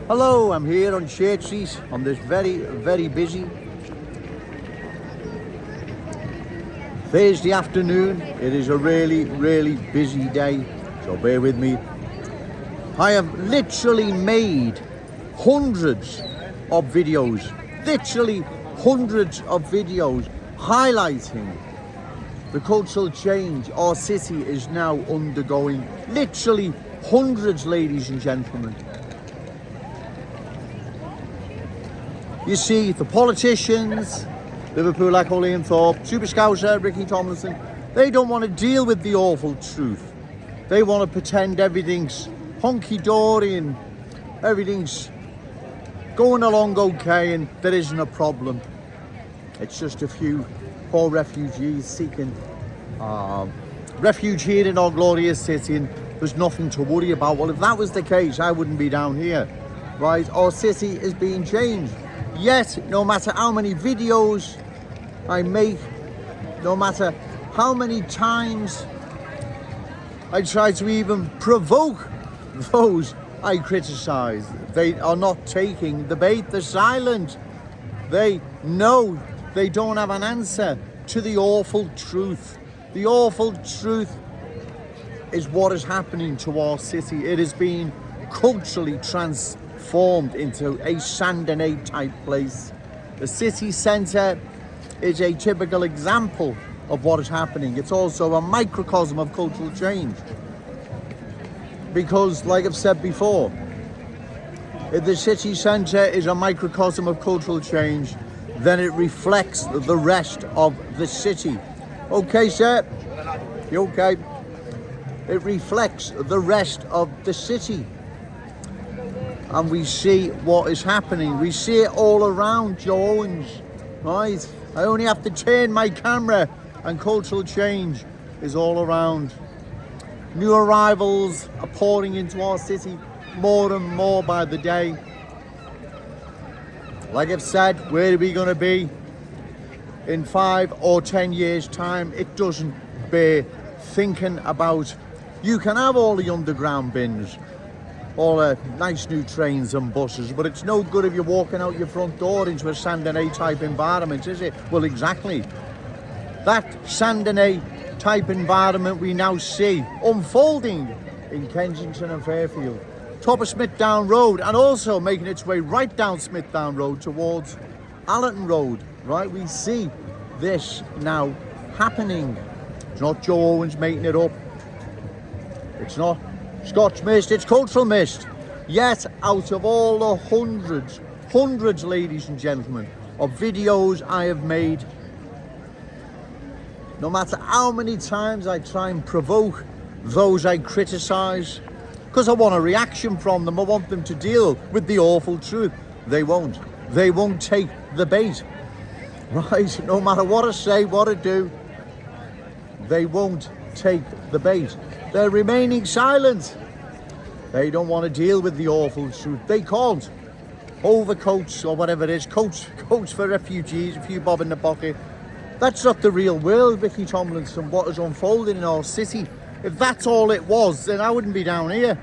Hello, I'm here on Church Street on this very busy Thursday afternoon. It is a really busy day, so bear with me. I have literally made hundreds of videos, highlighting the cultural change our city is now undergoing. Literally hundreds, ladies and gentlemen. You see, the politicians, Liverpool like Liam Thorpe, Super Scouser, Ricky Tomlinson, they don't want to deal with the awful truth. They want to pretend everything's honky-dory and everything's going along okay and there isn't a problem. It's just a few poor refugees seeking refuge here in our glorious city, and there's nothing to worry about. Well, if that was the case, I wouldn't be down here, right? Our city is being changed. Yet, no matter how many videos I make, no matter how many times I try to even provoke those I criticise, they are not taking the bait. They're silent. They know they don't have an answer to the awful truth. The awful truth is what is happening to our city. It is being culturally transformed into a Sandonate type place. The city centre is a typical example of what is happening. It's also a microcosm of cultural change. Because, like I've said before, if the city centre is a microcosm of cultural change, then it reflects the rest of the city. Okay, sir? You okay? It reflects the rest of the city. And we see what is happening. We see it all around Joe Owens, right? I only have to turn my camera and cultural change is all around. New arrivals are pouring into our city more and more by the day. Like I've said, where are we going to be in 5 or 10 years' time? It doesn't bear thinking about. You can have all the underground bins, all the nice new trains and buses, but it's no good if you're walking out your front door into a Sandonate type environment, is it? Well, exactly. That Sandonate type environment we now see unfolding in Kensington and Fairfield, top of Smithdown Road, and also making its way right down Smithdown Road towards Allerton Road, right? We see this now happening. It's not Joe Owens making it up. It's not Scotch mist, it's cultural mist. Yet, out of all the hundreds, ladies and gentlemen, of videos I have made, no matter how many times I try and provoke those I criticise, because I want a reaction from them, I want them to deal with the awful truth. They won't. They won't take the bait, right? No matter what I say, what I do, they won't take the bait. They're remaining silent. They don't want to deal with the awful truth. They can't. Overcoats or whatever it is, coats for refugees, a few bob in the pocket. That's not the real world, Ricky Tomlinson, what is unfolding in our city. If that's all it was, then I wouldn't be down here.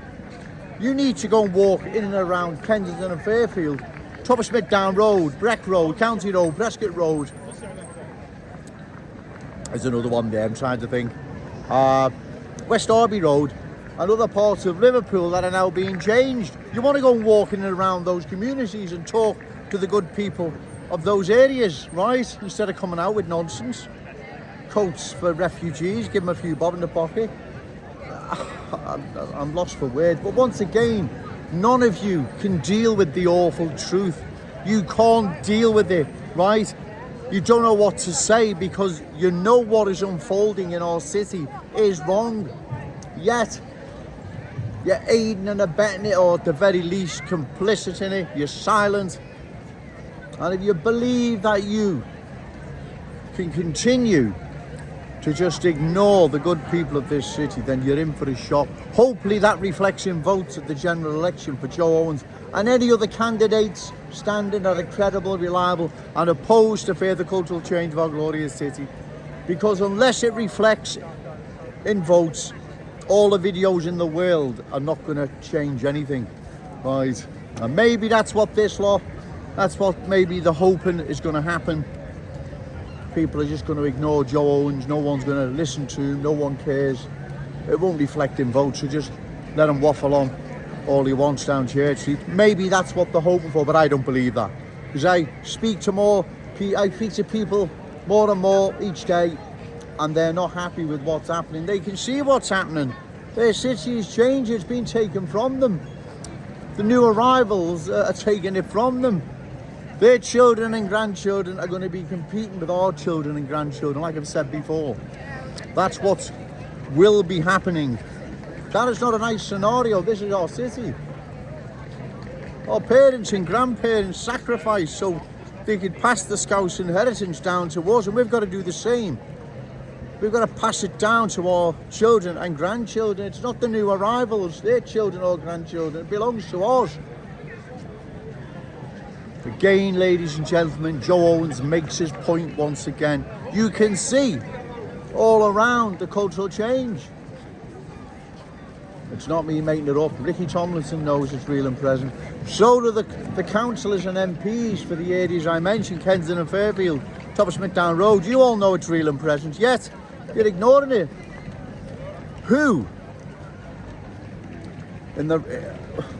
You need to go and walk in and around Kensington and Fairfield, top of Smithdown Road, Breck Road, County Road, Prescott Road. There's another one there, I'm trying to think. West Derby Road and other parts of Liverpool that are now being changed. You want to go and walk in and around those communities and talk to the good people of those areas, right? Instead of coming out with nonsense. Coats for refugees, give them a few bob in the pocket. I'm lost for words. But once again, none of you can deal with the awful truth. You can't deal with it, right? You don't know what to say because you know what is unfolding in our city is wrong. Yet, you're aiding and abetting it, or at the very least complicit in it. You're silent. And if you believe that you can continue to just ignore the good people of this city, then you're in for a shock. Hopefully that reflects in votes at the general election for Joe Owens and any other candidates standing that are credible, reliable and opposed to further cultural change of our glorious city. Because unless it reflects in votes, all the videos in the world are not going to change anything, right? And maybe that's what this law, that's what maybe the hoping is going to happen. People are just going to ignore Joe Owens. No one's going to listen to him. No one cares. It won't reflect in votes, so just let him waffle on all he wants down Church Street. Maybe that's what they're hoping for, but I don't believe that. Because I speak to people more and more each day, and they're not happy with what's happening. They can see what's happening. Their city is changing. It's been taken from them. The new arrivals are taking it from them. Their children and grandchildren are going to be competing with our children and grandchildren, like I've said before. That's what will be happening. That is not a nice scenario. This is our city. Our parents and grandparents sacrificed so they could pass the Scouse inheritance down to us, and we've got to do the same. We've got to pass it down to our children and grandchildren. It's not the new arrivals, their children or grandchildren. It belongs to us. Again, ladies and gentlemen, Joe Owens makes his point once again. You can see all around the cultural change. It's not me making it up. Ricky Tomlinson knows it's real and present. So do the councillors and MPs for the areas I mentioned, Kensington and Fairfield, top of Smithdown Road. You all know it's real and present, yet you're ignoring it. Who?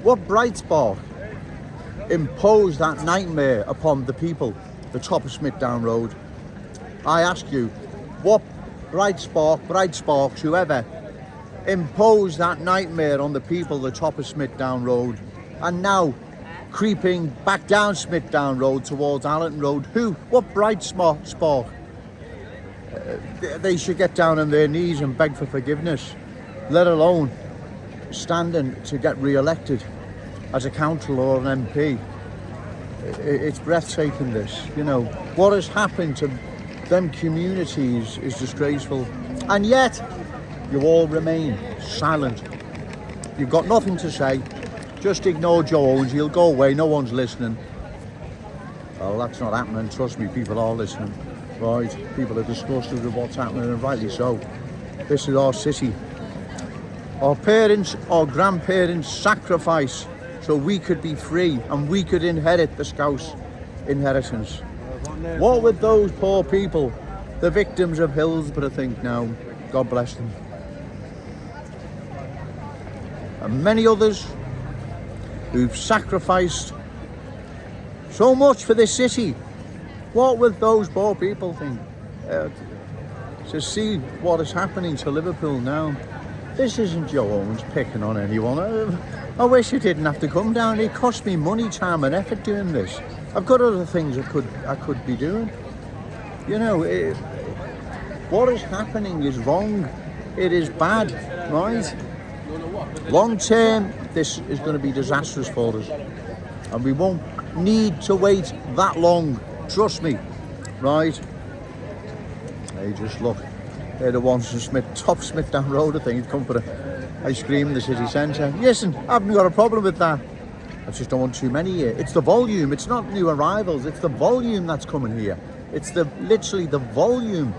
What bright spark imposed that nightmare upon the people, the top of Smithdown Road? I ask you, what bright sparks, whoever, imposed that nightmare on the people, the top of Smithdown Road, and now creeping back down Smithdown Road towards Allerton Road? Who? What bright spark? They should get down on their knees and beg for forgiveness, let alone standing to get re-elected as a councillor or an MP. It's breathtaking, this. You know, what has happened to them communities is disgraceful. And yet, you all remain silent. You've got nothing to say. Just ignore Joe Owens. He'll go away. No one's listening. Well, that's not happening. Trust me, people are listening. Right? People are disgusted with what's happening, and rightly so. This is our city. Our parents, our grandparents sacrifice so we could be free and we could inherit the Scouse inheritance. What with those poor people, the victims of Hillsborough, think now? God bless them. And many others who've sacrificed so much for this city. What will those poor people think? To see what is happening to Liverpool now. This isn't Joe Owens picking on anyone. I wish it didn't have to come down. It cost me money, time and effort doing this. I've got other things I could be doing. You know, what is happening is wrong. It is bad, right? Long term, this is going to be disastrous for us. And we won't need to wait that long. Trust me, right? Hey, just look. They're the ones from top Smithdown Road, I think. Come for an ice cream in the city centre. Listen, I haven't got a problem with that. I just don't want too many here. It's the volume. It's not new arrivals. It's the volume that's coming here. It's literally the volume.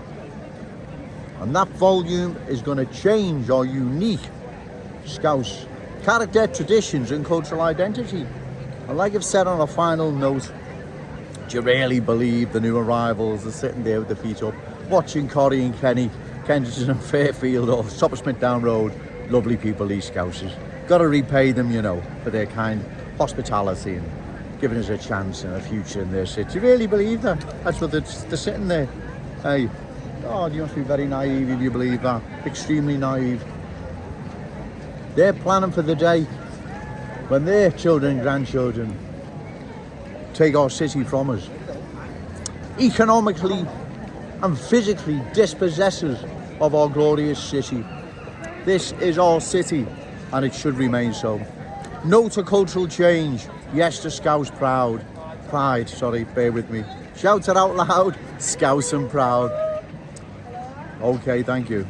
And that volume is going to change our unique Scouse character, traditions and cultural identity. And like I've said on a final note, do you really believe the new arrivals are sitting there with their feet up, watching Corrie and Kenny, Kensington and Fairfield or top of Smithdown Road? Lovely people, these Scousers. Got to repay them, you know, for their kind hospitality and giving us a chance and a future in their city. Do you really believe that? That's what they're sitting there. Hey, God, you must be very naive if you believe that. Extremely naive. They're planning for the day when their children and grandchildren take our city from us. Economically and physically dispossesses of our glorious city. This is our city and it should remain so. No to cultural change. Yes to Scouse pride, bear with me. Shout it out loud, Scouse and proud. Okay, thank you.